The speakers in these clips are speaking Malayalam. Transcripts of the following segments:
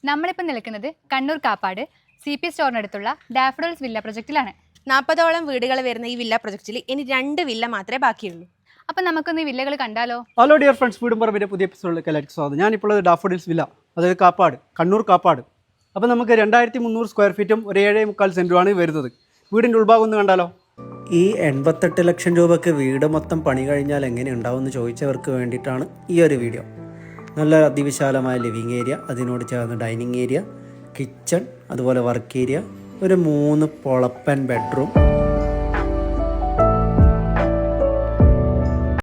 നമ്മളിപ്പോൾ നിൽക്കുന്നത് കണ്ണൂർ കാപ്പാട് CP സ്റ്റോറിനടുത്തുള്ള ഡാഫോഡിൽസ് വില്ല പ്രൊജക്റ്റിലാണ്. 40ഓളം വീടുകൾ വരുന്ന ഈ വില്ല പ്രൊജക്റ്റിൽ ഇനി 2 വില്ല മാത്രമേ ബാക്കിയുള്ളൂ. അപ്പോൾ നമുക്കൊന്ന് ഈ വില്ലകൾ കണ്ടാലോ? ഹലോ ഡിയർ ഫ്രണ്ട്സ്, വീടും പറമ്പിൻ്റെ പുതിയ എപ്പിസോഡിലേക്ക് എല്ലാവർക്കും സ്വാഗതം. ഞാനിപ്പോൾ ഡാഫോഡിൽസ് വില്ല, അതായത് കാപ്പാട്, കണ്ണൂർ കാപ്പാട്. അപ്പോൾ നമുക്ക് 2300 സ്ക്വയർ ഫീറ്റും ഒരു 7.25 സെൻറ്റുമാണ് വരുന്നത്. വീടിൻ്റെ ഉൾഭാഗം ഒന്ന് കണ്ടാലോ? ഈ 88 ലക്ഷം രൂപയ്ക്ക് വീട് മൊത്തം പണി കഴിഞ്ഞാൽ എങ്ങനെ ഉണ്ടാവുമെന്ന് ചോദിച്ചവർക്ക് വേണ്ടിയിട്ടാണ് ഈ ഒരു വീഡിയോ. നല്ല അതിവിശാലമായ ലിവിങ് ഏരിയ, അതിനോട് ചേർന്ന് ഡൈനിങ് ഏരിയ, കിച്ചൺ, അതുപോലെ വർക്ക് ഏരിയ, ഒരു 3 പൊളപ്പൻ ബെഡ്റൂം.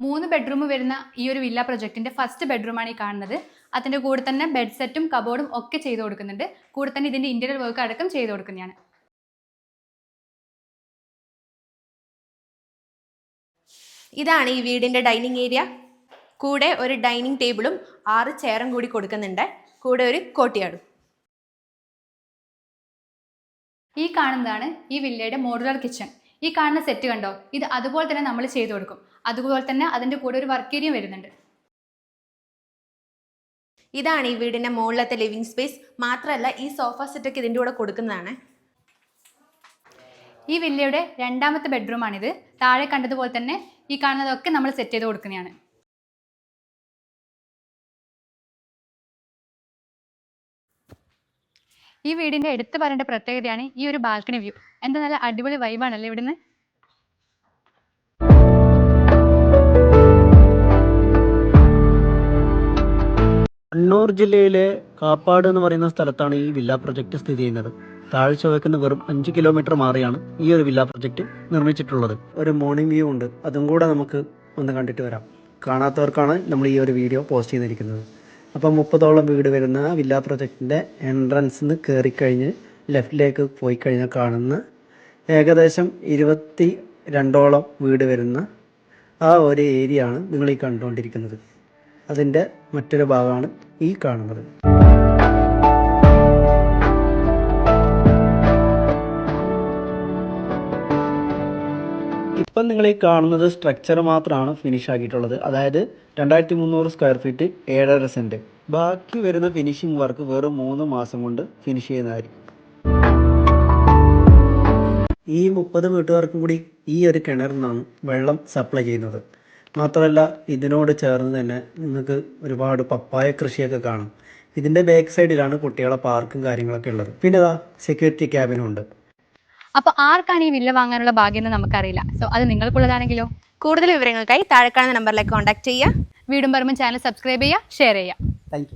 3 ബെഡ്റൂം വരുന്ന ഈ ഒരു വില്ല പ്രൊജക്റ്റിന്റെ ഫസ്റ്റ് ബെഡ്റൂമാണ് ഈ കാണുന്നത്. അതിന്റെ കൂടെ തന്നെ ബെഡ് സെറ്റും കബോർഡും ഒക്കെ ചെയ്തു കൊടുക്കുന്നുണ്ട്. കൂടെ തന്നെ ഇതിന്റെ ഇന്റീരിയർ വർക്ക് അടക്കം ചെയ്തു കൊടുക്കുന്നതാണ്. ഇതാണ് ഈ വീടിൻ്റെ ഡൈനിങ് ഏരിയ. കൂടെ ഒരു ഡൈനിങ് ടേബിളും 6 ചെയറും കൂടി കൊടുക്കുന്നുണ്ട്. കൂടെ ഒരു കോട്ടിയാടും. ഈ കാണുന്നതാണ് ഈ വില്ലയുടെ മോഡുലാർ കിച്ചൺ. ഈ കാണുന്ന സെറ്റ് കണ്ടോ? ഇത് അതുപോലെ തന്നെ നമ്മൾ ചെയ്തു കൊടുക്കും. അതുപോലെ തന്നെ അതിൻ്റെ കൂടെ ഒരു വർക്ക് ഏരിയ വരുന്നുണ്ട്. ഇതാണ് ഈ വീടിൻ്റെ മുകളിലത്തെ ലിവിങ് സ്പേസ്. മാത്രമല്ല ഈ സോഫ സെറ്റൊക്കെ ഇതിൻ്റെ കൂടെ കൊടുക്കുന്നതാണ്. ഈ വില്ലയുടെ 2ാമത്തെ ബെഡ്റൂമാണിത്. താഴെ കണ്ടതുപോലെ തന്നെ ഈ കാണുന്നതൊക്കെ നമ്മൾ സെറ്റ് ചെയ്ത് കൊടുക്കുന്നതാണ്. ഈ വീടിന്റെ എടുത്തു പറയേണ്ട പ്രത്യേകതയാണ് ഈ ഒരു ബാൽക്കണി വ്യൂ. എന്താ നല്ല അടിപൊളി വൈബാണല്ലേ ഇവിടുന്ന്. കണ്ണൂർ ജില്ലയിലെ കാപ്പാട് എന്ന് പറയുന്ന സ്ഥലത്താണ് ഈ വില്ല പ്രൊജക്റ്റ് സ്ഥിതി ചെയ്യുന്നത്. താഴെ ചുവക്കുന്ന വെറും 5 കിലോമീറ്റർ മാറിയാണ് ഈ ഒരു വില്ല പ്രൊജക്റ്റ് നിർമ്മിച്ചിട്ടുള്ളത്. ഒരു മോർണിംഗ് വ്യൂ ഉണ്ട്, അതും കൂടെ നമുക്ക് ഒന്ന് കണ്ടിട്ട് വരാം. കാണാത്തവർക്കാണ് നമ്മൾ ഈ ഒരു വീഡിയോ പോസ്റ്റ് ചെയ്തിരിക്കുന്നത്. അപ്പം 30ഓളം വീട് വരുന്ന വില്ല പ്രൊജക്റ്റിൻ്റെ എൻട്രൻസിൽ നിന്ന് കയറിക്കഴിഞ്ഞ് ലെഫ്റ്റിലേക്ക് പോയി കഴിഞ്ഞാൽ കാണുന്ന ഏകദേശം 22ഓളം വീട് വരുന്ന ആ ഒരു ഏരിയ ആണ് നിങ്ങൾ ഈ കണ്ടുകൊണ്ടിരിക്കുന്നത്. അതിൻ്റെ മറ്റൊരു ഭാഗമാണ് ഈ കാണുന്നത്. ഇപ്പം നിങ്ങൾ ഈ കാണുന്നത് സ്ട്രക്ചർ മാത്രമാണ് ഫിനിഷ് ആക്കിയിട്ടുള്ളത്. അതായത് 2300 സ്ക്വയർ ഫീറ്റ് 7.5 സെൻറ്റ്. ബാക്കി വരുന്ന ഫിനിഷിംഗ് വർക്ക് വെറും 3 മാസം കൊണ്ട് ഫിനിഷ് ചെയ്യുന്നതായിരിക്കും. ഈ 30 വീട്ടുകാർക്കും കൂടി ഈ ഒരു കിണറിൽ നിന്നാണ് വെള്ളം സപ്ലൈ ചെയ്യുന്നത്. മാത്രമല്ല ഇതിനോട് ചേർന്ന് തന്നെ നിങ്ങൾക്ക് ഒരുപാട് പപ്പായ കൃഷിയൊക്കെ കാണും. ഇതിൻ്റെ ബാക്ക് സൈഡിലാണ് കുട്ടികളെ പാർക്കും കാര്യങ്ങളൊക്കെ ഉള്ളത്. പിന്നെ സെക്യൂരിറ്റി ക്യാബിനും ഉണ്ട്. അപ്പോൾ ആർക്കാണ് ഈ വില്ല വാങ്ങാനുള്ള ഭാഗ്യം എന്ന് നമുക്കറിയില്ല. സോ അത് നിങ്ങൾക്കുള്ളതാണെങ്കിലോ? കൂടുതൽ വിവരങ്ങൾക്കായി താഴെ കാണുന്ന നമ്പറിലേക്ക് കോൺടാക്ട് ചെയ്യുക. വീടും പറമ്പും ചാനൽ സബ്സ്ക്രൈബ് ചെയ്യുക, ഷെയർ ചെയ്യുക.